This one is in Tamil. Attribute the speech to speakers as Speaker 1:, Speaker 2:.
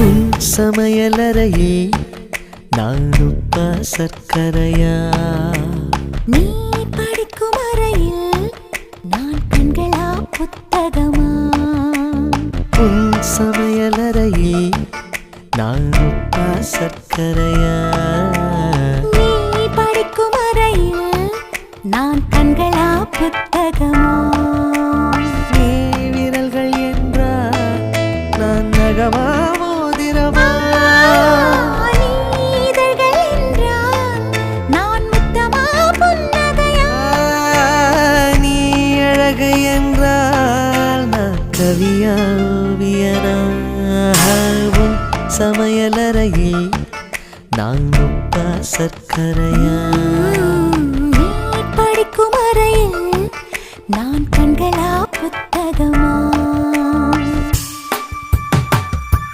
Speaker 1: உன் சமையலறையே நான் உப்பா சர்க்கரையா?
Speaker 2: நீ படிக்கும் அறையில் நான் கண்களா புத்தகமா?
Speaker 1: உன் சமையலறையே நான் உப்பா சர்க்கரையா?
Speaker 2: நீ படிக்கும் அறையில் நான் கண்களா புத்தகமா?
Speaker 1: நீ விரல்கள் என்றால் நான் நகமா மோதிரமா?
Speaker 2: நீ இதழ்கள் என்றால் நான் முத்தமா புன்னகையா?
Speaker 1: நீ அழகு என்றால் நான் கவியா ஓவியனா? உன் சமையலறையே நான் உப்பா சர்க்கரையா?
Speaker 2: நீ படிக்கும் அறையில் நான் கண்களா